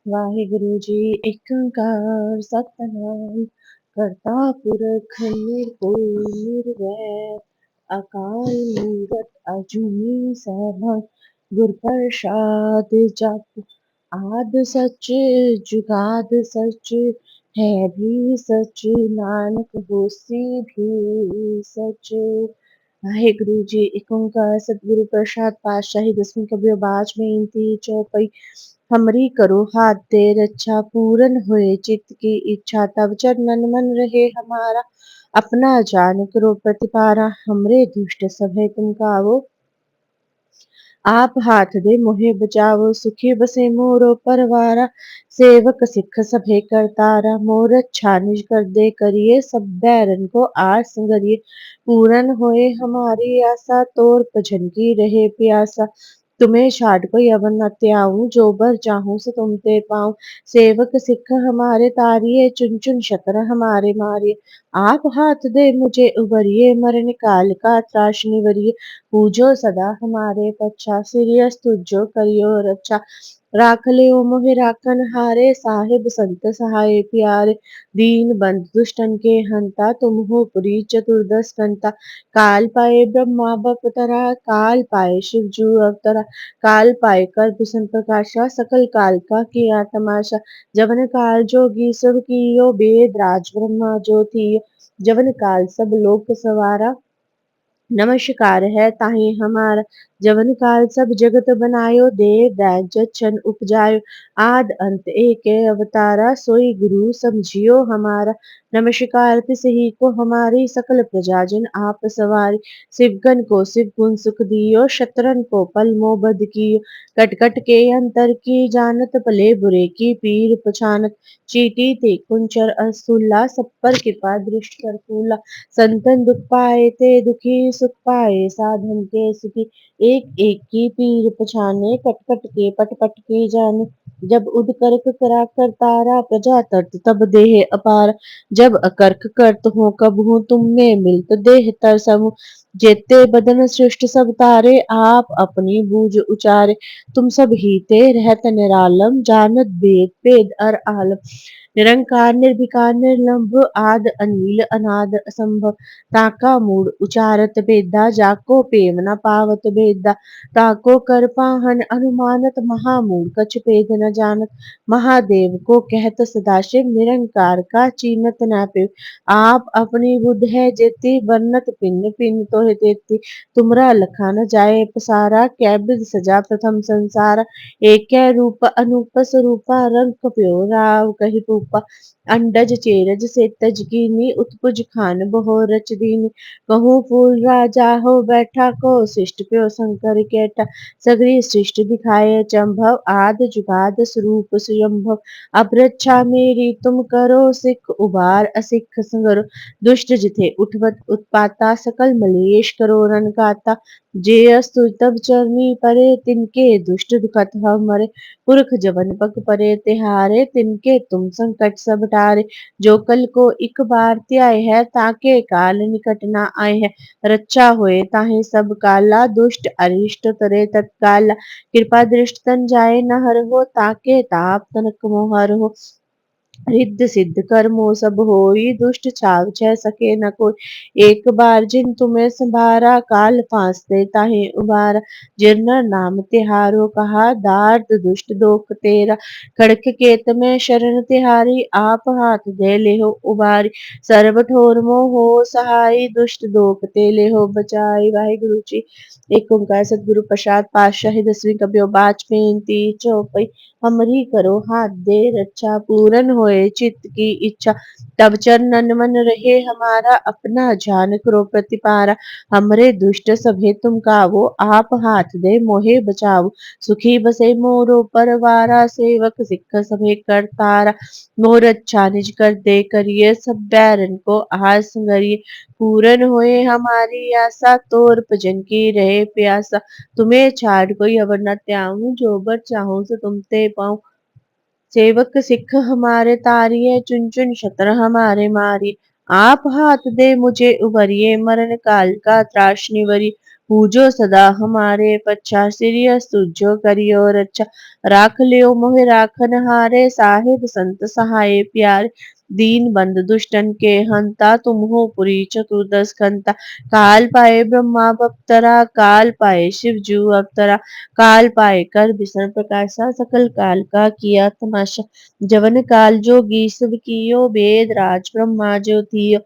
ਵਾਹਿਗੁਰੂ ਜੀ ਏਕ ਓੰਕਾਰ ਸਤਿਨਾਮ ਕਰਤਾ ਪੁਰਖ ਨਿਰਭਉ ਨਿਰਵੈਰ ਅਕਾਲ ਮੂਰਤ ਅਜੂਨੀ ਸੈਭੰ ਗੁਰ ਪ੍ਰਸਾਦ ਜਪ ਆਦ ਸਚ ਜੁਗਾਦ ਸਚ ਹੈ ਵੀ ਸਚ ਨਾਨਕ ਹੋਸੀ ਵੀ ਸਚ। ਵਾਹਿਗੁਰੂ ਜੀ ਏਕ ਓੰਕਾਰ ਸਤਿਗੁਰੂ ਪ੍ਰਸਾਦ ਪਾਤਸ਼ਾਹੀ ਦਸवीं कबीर बाज बेनती चौपई हमरी करो हाथ दे रक्षा पूरन हुए चित्त की इच्छा तब चरणन मन रहे हमारा अपना जान करो प्रतिपारा हमरे दुष्ट सभय तुम कावो आप हाथ दे मोहे बचावो सुखी बसे मोरो परवारा सेवक सिख सभे करतारा मोर अच्छा निज कर दे करिए सब बैरन को आर संगरिए पूरन होए हमारी आशा तोर भजन की रहे प्यासा तुम्हें छाड़ कोई अब न त्याऊं जो बर चाहूं सो तुम ते पाऊं सेवक सिख हमारे तारिये चुन चुन शतर हमारे मारिये आप हाथ दे मुझे उबरिए मरण काल का त्राश निवरिए पूजो सदा हमारे पच्छा सिरियस तुझो करियो रक्षा राख लियो मोहि राखन हारे साहिब संत सहाय प्यारे दीन बंद दुष्टन के हंता तुम हो पुरी चतुर्दश कंता काल पाए ब्रह्मा बपतरा काल पाए शिव जू अवतरा काल पाए कर भूषण प्रकाशा सकल काल का किया तमाशा जवन काल जोगी सब कियो वेद राज ब्रह्मा ज्योति जवन काल सब लोक सवारा नमस्कार है ताहि हमारा जवन काल सब जगत बनायो देव दैज छन उपजायो आद अंत एक अवतारा सोई गुरु समझियो हमारा नमस्कार तिसही को हमारी सकल प्रजाजन आप सवारी शिवगन को शिव गुण सुख दियो शत्रन को पल मोह बद कियो कट कट के अंतर की जानत भले बुरे की पीर पछानत चीटी ते कुंचर असुल्ला सब पर कृपा दृष्ट कर फूला संतन दुख पाए ते दुखी सुख पाए साधन के सुखी एक एक की पीर पछाने कट कट के पट पट के जाने जब उद करक करा कर तारा प्रजा तरत तब देह अपार जब अकर्क करत हो कब हो तुम में मिलत देह तर समूह जेते बदन सृष्ट सब तारे आप अपनी बूझ उचारे तुम सब ही ते रहत निरालम जानत भेद भेद अर आलम निरंकार निर्विकार निर्लंभ आद अनिल अनाद असंभव ताका मूड उचारत बेदा जाको पेम न पावत बेदा ताको कर पाहन अनुमानत महामूड कछ भेद न जानत महादेव को कहत सदाशिव निरंकार का चीनत न पे आप अपनी बुद्ध है जेती बरनत पिन पिन तो है तेती तुमरा लखा न जाए पसारा कैबिद सजा प्रथम संसारा एक रूप अनूप स्वरूपा रंग कप्यो राव कही रूपा अंडज चेरज से तज कीनी उत्पुज खान बहो रच दीनी कहूँ फूल राजा हो बैठा को शिष्ट प्यो शंकर केटा सगरी सृष्टि दिखाए चंभव आद जुगाद स्वरूप स्वयंभव अब रक्षा मेरी तुम करो सिख उबार असिख संगरो दुष्ट जिथे उठवत उत्पाता सकल मलेश करो रन गाता जे अस्तु तब चरनी परे तिनके दुष्ट दुखत हव मरे पुरख जवन पग परे तिहारे तिनके तुम संकट सब टारे जो कल को इक बार त्याय है ताके काल निकट ना आए है रक्षा होए ताहे सब काला दुष्ट अरिष्ट तरे तत्काला कृपा दृष्ट तन जाए न हर हो ताके ताप तनक मोहर हो रिद्ध सिद्ध कर्मो सब होई दुष्ट छाव छह सके न कोई एक बार जिन तुम्हें संभारा काल फांसते ताहे उबारा जिरनर नाम तिहारो कहा दार्द दुष्ट दोख तेरा खड़क केत में शरण तिहारी आप हाथ दे ले हो उबारी सर्व ठोर मोह हो सहाय दुष्ट दोख ते ले हो बचाई वाहिगुरु जी एक ओंकार सतगुरु प्रसाद पातशाही 10वीं कबियो बाच पेंती चौपई हमरी करो हाथ दे रक्षा पूरन होए चित्त की इच्छा तब चरणन मन रहे हमारा अपना जान करो प्रतिपारा हमरे दुष्ट सभे तुम कावो आप हाथ दे मोहे बचाओ सुखी बसे मोरो परवारा सेवक सिख सभे करतारा मोर अच्छा निज कर दे करिए सब बैरन को आहार संगरिए पूरन होए हमारी आशा तोर भजन की रहे प्यासा तुम्हें छाड़ कोई अवर न त्याऊं जो बर चाहूं सो तुम ते पाऊं सेवक सिख हमारे तारिये चुन चुन शतर हमारे मारिये आप हाथ दे मुझे उबरिए मरण काल का त्राश निवरिए पूजो सदा हमारे पच्छा सिरिय सुजो करियो रक्षा राख लियो मोहि राखन हारे साहिब संत सहाय प्यारे दीन बंद दुष्टन के हंता तुम हो पुरी चतुर्दश खंता काल पाए ब्रह्मा बप्तरा काल पाए शिव जू अवतरा काल पाए कर विष्णु प्रकाशा सकल काल का किया तमाशा जवन काल जोगी सब कियो वेद राज ब्रह्मा ज्योतियो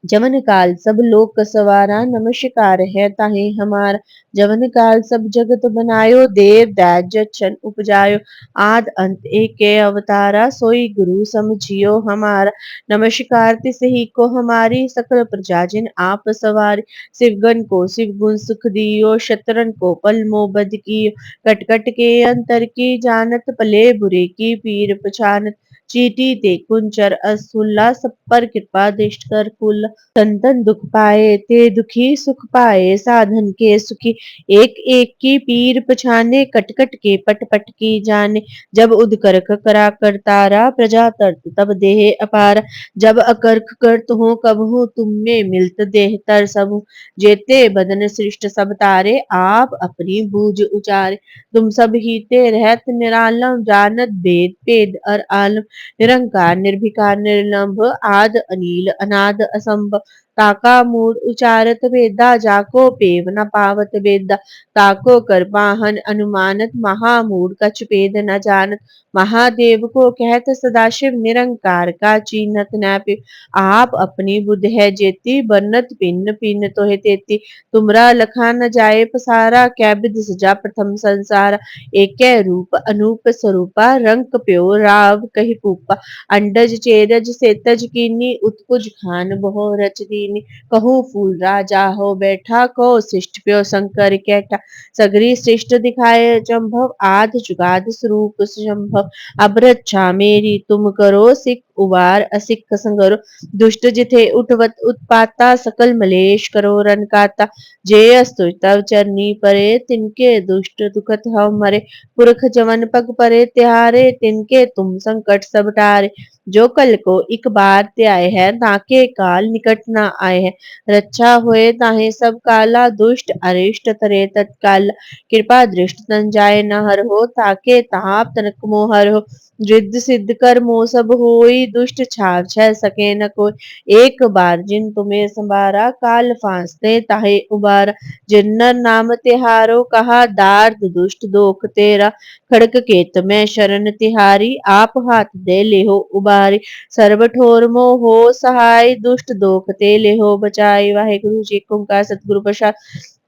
जवन काल सब लोक सवारा नमस्कार है ताहे हमारा जवन काल सब जगत बनायो देव दाज छन उपजायो आद अंत एक अवतारा सोई गुरु समझियो हमारा नमस्कार तिसही को हमारी सकल प्रजा जिन आप सवारी शिवगन को शिव गुण सुख दियो शत्रन को पल मोबद कियो कट कट के अंतर की जानत पले बुरे की पीर पछानत चीटी ते कुंचर असुल्ला सब पर कृपा दृष्ट कर कुल संतन दुख पाए ते दुखी सुख पाए साधन के सुखी एक एक की पीर पछाने कट कट के पट पट की जाने जब उदकर्क करा कर तारा प्रजा तरत तब देह अपार जब अकर्क करत हो कब हो तुम में मिलत देह तर सब जेते बदन सृष्ट सब तारे आप अपनी बूझ उचारे तुम सब ही ते रहत निरालम जानत भेद पेद और आलम निरंकार निर्भिकार निर्लंभ आद अनील अनाद असंभ ताका मूड उचारत वेदा जाको पेव न पावत वेदा ताको कर पाहन अनुमानत महामूड कछ पेद न जानत महादेव को कहत सदाशिव निरंकार का चीनत न पे आप अपनी बुद्ध है जेती बन्नत पिन्न पिन्न तो है तेती तुमरा लखा न जाए पसारा कै बिद सजा प्रथम संसार एक रूप अनूप स्वरूपा रंग प्यो राव कही पूपा अंडज चेरज सेतज कीनी उत्कुज खान बहु रच दीनी कहूँ फूल राजा हो बैठा को शिष्ट प्यो शंकर कैठा सगरी शिष्ट दिखाए चंभव आद जुगाद स्वरूप संभव अब रक्षा मेरी तुम करो सिख उबार असिख संगरो दुष्ट जिथे उठवत उत्पाता सकल मलेश करो रन काता जे अस्तु तव चरनी परे तिनके दुष्ट दुखत हव मरे पुरख जवन पग परे तिहारे तिनके तुम संकट सब टारे जो कल को एक बार ते आए हैं ताके काल निकट न आए हैं रक्षा होए ताहे सब काला दुष्ट अरिष्ट तरे तत्काल कृपा दृष्ट तन जाए न हर हो ताके ताप तनक मोहर हो रिद्ध सिद्ध कर मोह सब होई दुष्ट छाव छह सके न कोई एक बार जिन तुम्हें संबारा काल फांसते ताहे उबारा जिन्नर नाम तिहारो कहा दार्द दुष्ट दोख तेरा खड़क केत में शरण तिहारी आप हाथ दे लेहो उबारी सर्व ठोर मोह हो सहाय दुष्ट दोख ते लेहो बचाई वाहेगुरु जी का सतगुरु प्रसाद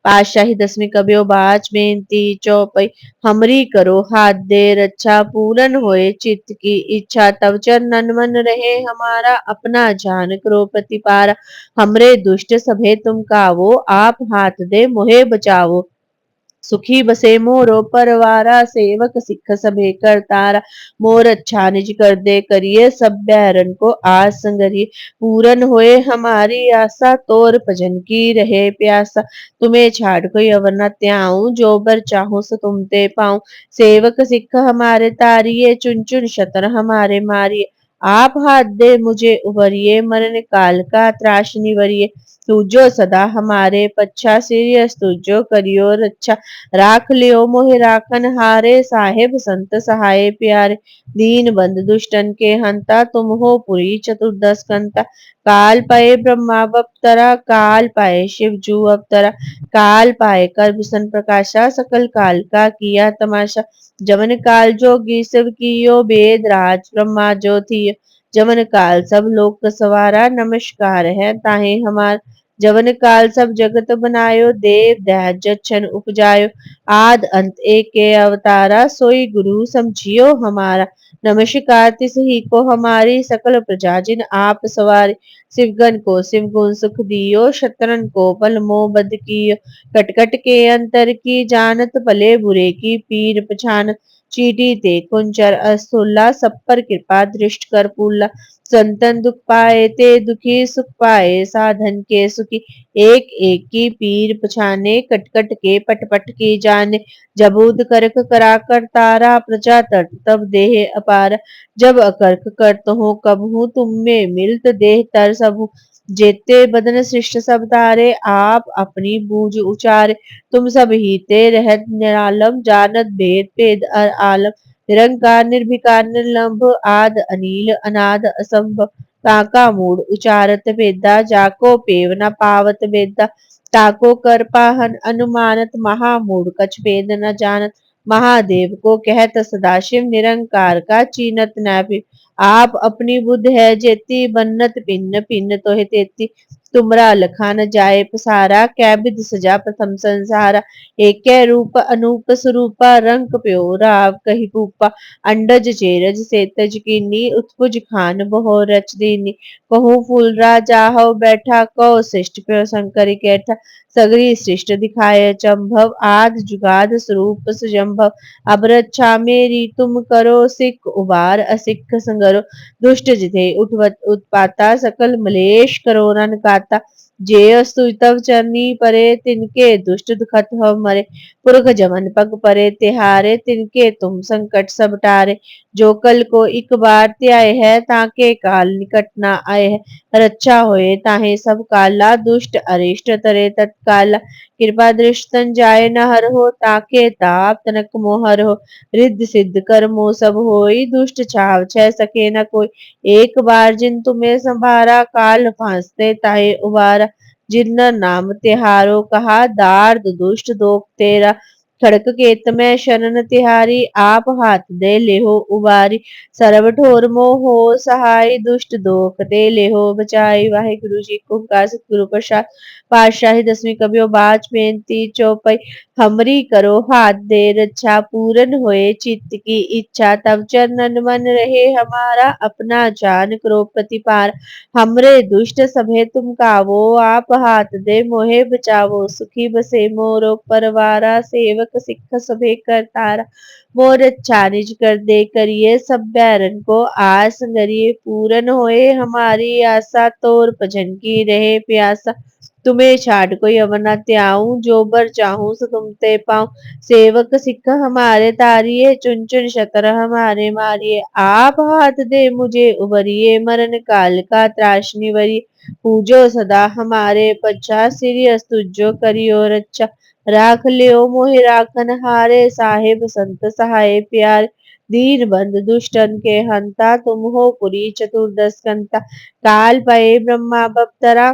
पातशाही दसवीं कबियो बाच बेनती चौपई हमरी करो हाथ दे रक्षा पूरन होए चित्त की इच्छा तव चरणन मन रहे हमारा अपना जान करो प्रतिपारा हमरे दुष्ट सभे तुम कावो आप हाथ दे मोहे बचावो सुखी बसे मोरो परवारा सेवक सिख सभे करतारा मोर अच्छा निज कर दे करिए सब बैरन को आस संगरिए पूरन होए हमारी आशा तोर भजन की रहे प्यासा तुम्हें छाड़ कोई अवर न त्याऊं जो बर चाहूं सो तुम ते पाऊं सेवक सिख हमारे तारिये चुन चुन शतर हमारे मारिये आप हाथ दे मुझे उबरिए मरण काल का त्राश निवरिए तुझो सदा हमारे पच्छा सीरियस तुझो करियो रक्षा राख लियो मोहि राखन हारे साहेब संत सहाय प्यारे दीन बंद दुष्टन के हंता तुम हो पुरी चतुर्दश कंता काल पाए ब्रह्मा बप्तरा काल पाए शिव जू अवतरा काल पाए कर विष्णु प्रकाशा सकल काल का किया तमाशा जवन काल जोगी शिव कियो वेद राज ब्रह्मा ज्योति जवन काल सब लोक सवारा नमस्कार है ताहे हमार जवन काल सब जगत बनायो देव दहज छन उपजायो आद अंत एक के अवतारा सोई गुरु समझियो हमारा नमस्कार तिस ही को हमारी सकल प्रजा जिन आप सवारी शिवगन को शिव गुण सुख दियो शत्रन को पल मोह बद कियो कट कट के अंतर की जानत भले बुरे की पीर पछान चीटी ते कुंचर अस्तुल्ला सब पर कृपा दृष्ट कर पुल्ला संतन दुख पाए ते दुखी सुख पाए साधन के सुखी एक एक की पीर पछाने कट कट के पट पट की जाने जबूद करक करा कर तारा प्रजा तट तब देह अपार जब अकर्क करत हो कब हूँ तुम में मिलत देह तर सब जेते बदन सृष्ट सब तारे, आप अपनी बूझ उचारे। तुम सब हीते रहत निरालम, जानत भेद भेद आलम। निरंकार निर्विकार निर्लंभ, आद अनील अनाद असंभ। काका मूड उचारत वेदा, जाको पेव न पावत वेदा। ताको कर पाहन अनुमानत, महामूड कछ भेद न जानत। महादेव को कहत सदाशिव, निरंकार का चीनत न। आप अपनी बुद्ध है जेती, बन्नत भिन्न भिन्न तोहि तेती। तुमरा लखा न जाए पसारा, कै बिध सजा प्रथम संसारा। एकै रूप अनूप स्वरूपा, रंग प्यो राव कही भूपा। अंडज चेरज सेतज कीनी, उत्पुज खान बहो रच दीनी। कहूँ फूल राजाहो बैठा, कौ श्रेष्ठ प्यो शंकर कैठा। सगरी सृष्ट दिखाए चंभव, आद जुगाद स्वरूप सुजम्भव। अब रक्षा मेरी तुम करो, सिख उबार असिख संगरो। दुष्ट जिथे उठवत उत्पाता, सकल मलेश करो रन काता। जे स्तुतव चरनी परे, तिनके दुष्ट दुखत हो मरे। पुरख जमन पग परे तिहारे, तिनके तुम संकट सब टारे। जो कल को इक बार त्याय है, ताके काल निकट ना आए है। रक्षा होए ताहे सब काला, दुष्ट अरिष्ट तरे तत्काला। कृपा दृष्टन जाय न हर हो, ताके ताप तनक मोहर हो। रिद्ध सिद्ध कर्मो सब होई, दुष्ट छाव छह सके न कोई। एक बार जिन तुम्हें संभारा, काल फांसते ताहे उबारा। जिन नाम तिहारो कहा, दार्द दुष्ट दोख तेरा। खड़क केत में शरण तिहारी, आप हाथ दे लेहो उबारी। सरब ठोर मोह हो सहाय, दुष्ट दोख ते लेहो बचाई। वाहिगुरु जी को कार सतगुरु प्रसाद। पातशाही दसवीं कबियो बाच बेनती चौपई। हमरी करो हाथ दे रक्षा, पूरन होए चित्त की इच्छा। तब चरणन मन रहे हमारा, अपना जान करो प्रतिपार। हमरे दुष्ट सभे तुम कावो, आप हाथ दे मोहे बचावो। सुखी बसे मोरो परवारा, सेवक सिख सभे करतारा। मोर अच्छा निज कर दे करिए, सब बैरन को आस करिए। पूरन होए हमारी आशा, तोर भजन की रहे प्यासा। तुम्हें छाड़ कोई अवना त्याऊं, जो बर चाहूं सो तुम ते पाऊं। सेवक सिख हमारे तारिये, चुन चुन शतर हमारे मारिये। आप हाथ दे मुझे उबरिए, मरण काल का त्रास निवरिये। पूजो सदा हमारे पच्छा, सीरियस तुझो करियो रक्षा। राख लियो मोहि राखन हारे, साहेब संत सहाय प्यार। दीन बंद दुष्टन के हंता, तुम हो पुरी चतुर्दश कंता। काल पाए ब्रह्मा बप्तरा,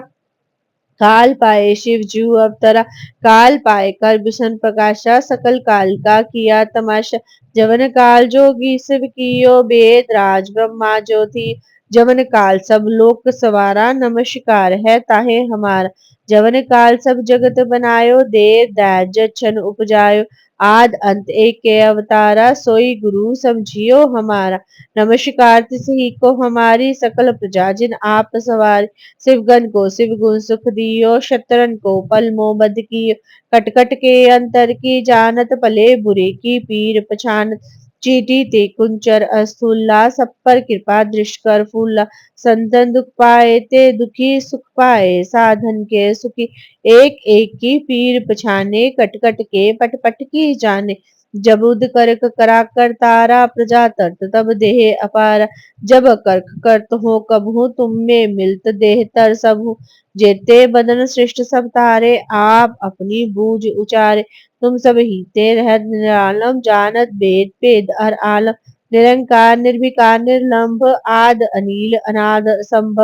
काल पाए शिव जू अवतरा। काल पाए कर बिशन प्रकाशा, सकल काल का किया तमाशा। जवन काल जोगी शिव कियो, वेद राज ब्रह्मा जो थी। जवन काल सब लोक सवारा, नमस्कार है ताहे हमारा। जवन काल सब जगत बनायो, देव दैज छन उपजायो। आद अंत एक के अवतारा, सोई गुरु समझियो हमारा। नमस्कार तिसही को हमारी, सकल प्रजा जिन आप सवार। शिवगन को शिव गुण सुख दियो, शत्रन को पल मोह बद कियो। कटकट के अंतर की जानत, भले बुरे की पीर पछानत। चीटी ते कुंचर अस्थूला, सब पर कृपा दृष्ट कर फूला। संतन दुख पाए ते दुखी, सुख पाए साधन के सुखी। एक एक की पीर पछाने, कट कट के पट पट की जाने। जब उद करक करा कर तारा, प्रजा तर्त तब देह अपारा। जब कर्क करत हो कबहू, तुम में मिलत देह तर सबहु। जेते बदन सृष्ट सब तारे, आप अपनी बूझ उचारे। तुम सब हीते रहत निरालम, जानत भेद भेद हर आलम। निरंकार निर्विकार निर्लंभ, आद अनील अनाद असंभ।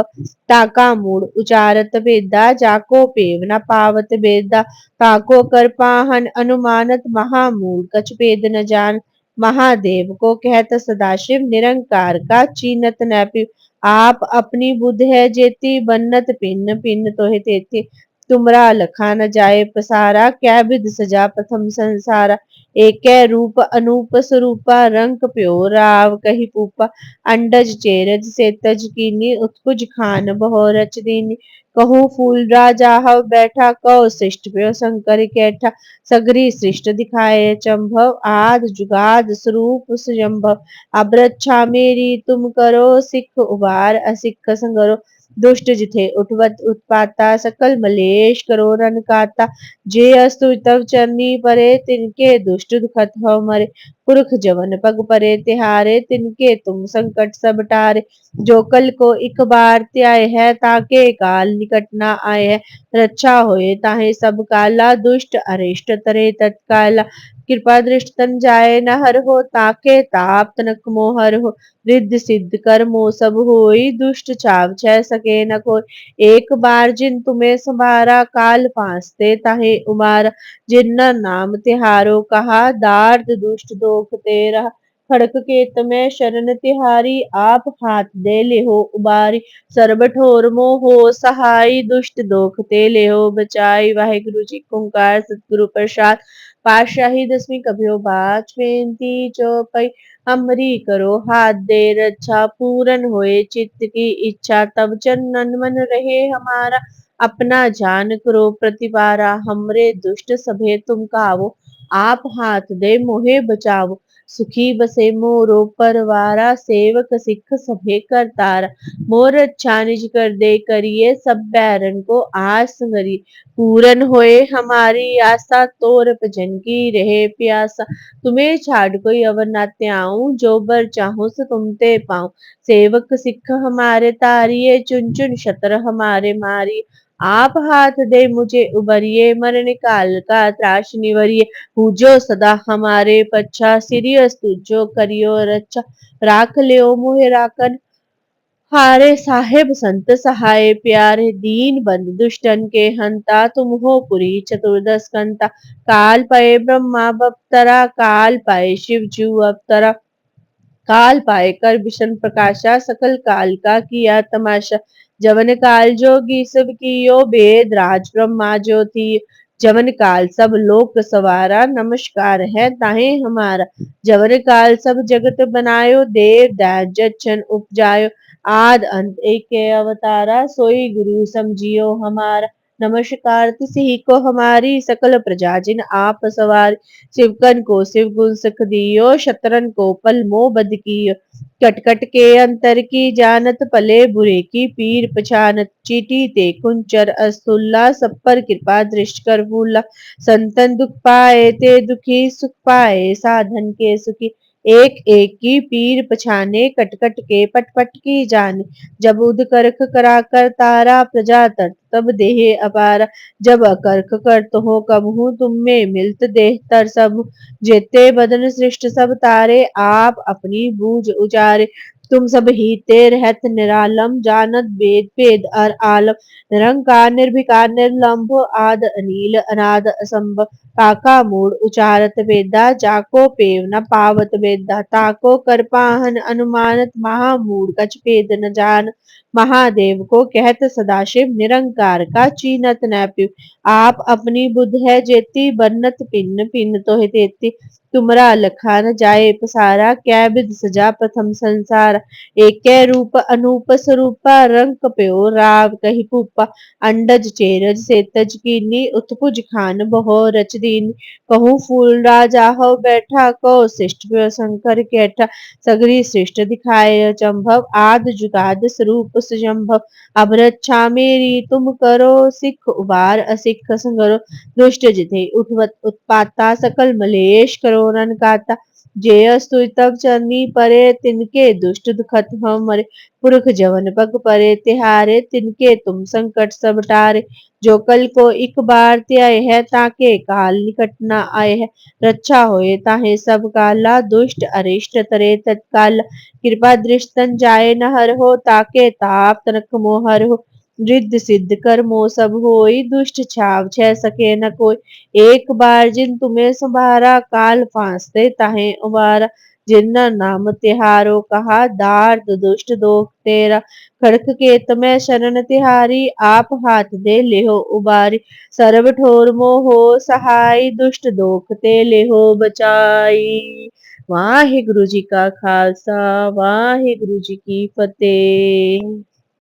ताका मूड उचारत वेदा, जाको पेव न पावत वेदा। ताको कर पाहन अनुमानत, महामूड कछ भेद न जान। महादेव को कहत सदाशिव, निरंकार का चीनत न। आप अपनी बुद्ध है जेती, बन्नत भिन्न भिन्न तोहि तेती। तुमरा लखा न जाए पसारा, कै बिध सजा प्रथम संसारा। एकै रूप अनूप स्वरूपा, रंग प्यो राव कही पूपा। अंडज चेरज सेतज कीनी, उत्कुज खान बहो रच दीनी। कहूँ फूल राजा हव बैठा, कौ श्रेष्ठ प्यो शंकर कैठा। सगरी सृष्ट दिखाए चंभव, आद जुगाद स्वरूप सुजम्भव। अब रक्षा मेरी तुम करो, सिख उबार असिख संगरो। दुष्ट जिथे उठवत उत्पाता सकल मलेश करो रन काता। जे अस्तु तव चरनी परे तिनके दुष्ट दुखत हो मरे। पुरख जवन पग परे तिहारे तिनके तुम संकट सब टारे। जो कल को इक बार त्याय है ताके काल निकट ना आए है। रक्षा होए ताहे सब काला दुष्ट अरिष्ट तरे तत्काला। कृपा दृष्ट तन जाए न हर हो ताके ताप तनक मोहर हो। रिद्ध सिद्ध कर मो सब होई दुष्ट छाव छह सके न कोई। एक बार जिन तुम्हें संभारा काल फांसते ताहे उमारा। जिन्ना नाम तिहारो कहा दार्द दुष्ट दोख तेरा। खड़क केत में शरण तिहारी आप हाथ दे ले हो उबारी। सरब ठोर मोह हो सहाय दुष्ट दोख ते ले हो बचाई। वाहिगुरु जी ओंकार सतगुरु प्रसाद पातशाही दसवीं कभियो बाच बेनती चौपई। हमरी करो हाथ दे रक्षा पूरन होए चित्त की इच्छा तब चरणन मन रहे हमारा। अपना जान करो प्रतिवारा हमरे दुष्ट सभे तुम कावो। आप हाथ दे मोहे बचावो। सुखी बसे मोरो परवारा सेवक सिख सभे करतारा। मोर अच्छा निज कर दे करिए सब बैरन को आस संगरी। पूरन होए हमारी आशा तोर भजन की रहे प्यासा। तुम्हें छाड़ कोई अवर ना त्याऊं जो बर चाहूं सो तुम ते पाऊं। सेवक सिख हमारे तारिये चुन चुन शतर हमारे मारिये। आप हाथ दे मुझे उबरिए मरण काल का त्रास निवरिए। पूजो सदा हमारे पच्छा सिरियस तुझो करियो रक्षा। राख लियो मुहे राखन हारे साहेब संत सहाय प्यारे। दीन बंद दुष्टन के हंता तुम हो पुरी चतुर्दश कंता। काल पाए ब्रह्मा बप्तरा काल पाए शिव जू अवतरा। काल पाए कर विशन प्रकाशा सकल काल का किया तमाशा। जवन काल जोगी सब कियो वेद राज ब्रह्मा ज्योति। जवन काल सब लोक सवारा नमस्कार है ताहे हमारा। जवन काल सब जगत बनायो देव दास जच्छन उपजायो। आद अंत एक अवतारा सोई गुरु समझियो हमारा। नमस्कार तिसही को हमारी सकल प्रजा जिन आप सवार। शिवकन को शिव गुण सुख दियो शतरन को पल मोह बद कियो। कटकट के अंतर की जानत पले बुरे की पीर पछानत। चीटी ते कुंचर अस्तुल्ला सब पर कृपा दृष्ट कर भूला। संतन दुख पाए ते दुखी सुख पाए साधन के सुखी। एक एक की पीर पछाने कटकट के पटपट की जाने। जब उद करख करा कर तारा प्रजा तट तब देह अपारा। जब अकर्क करत हो कबहू तुम में मिलत देह तर सब। जेते बदन सृष्ट सब तारे आप अपनी बूझ उचारे। तुम सब ही ते रहत निरालम जानत वेद भेद अर आलम। निरंकार निर्भिकार निर्लंभ आद अनील अनाद असंभ। काका मूड उचारत वेदा जाको पेव न पावत वेदा। ताको कर पाहन अनुमानत महामूड कछ भेद न जान। महादेव को कहत सदाशिव निरंकार का चीनत न पिव। आप अपनी बुद्ध है जेती बन्नत पिन्न पिन्न तो है तेती। तुमरा लखा न जाए पसारा क्या विध सजा प्रथम संसार। एक रूप अनूप स्वरूपा रंग प्यो राव कही भूपा। अंडज चेरज से तज कीनी उत्पुज खान बहो रच दीन। कहूँ फूल राजा हो बैठा को शिष्ट शंकर कैठा। सगरी सृष्ट दिखाए चंभव आद जुगाद स्वरूप सुजम्भव। अब रक्षा मेरी तुम करो सिख उबार असिख संगरो। दुष्ट जिथे उठवत उत्पाता सकल मलेश करो रन काता। जे अस्तु तब चरनी परे तिनके दुष्ट दुखत हम मरे। पुरख जवन पग परे तिहारे तिनके तुम संकट सब टारे। जो कल को इक बार त्याय है ताके काल निकट न आए है। रक्षा होए ताहे सब काला दुष्ट अरिष्ट तरे तत्काल। कृपा दृष्टन जाए न हर हो ताके ताप तनक मोहर हो। रिद्ध सिद्ध कर मो सब होई दुष्ट छाव छह सके न कोई। एक बार जिन तुम्हें संभारा काल फांसते ताहे उबारा। जिन्ना नाम तिहारो कहा दार्द दुष्ट दोख तेरा। खड़क केत में शरण तिहारी आप हाथ दे लेहो उबारी। सर्व ठोर मोहो सहाय दुष्ट दोख ते लेहो बचाई। वाहिगुरु जी का खालसा वाहिगुरु जी की फतेह।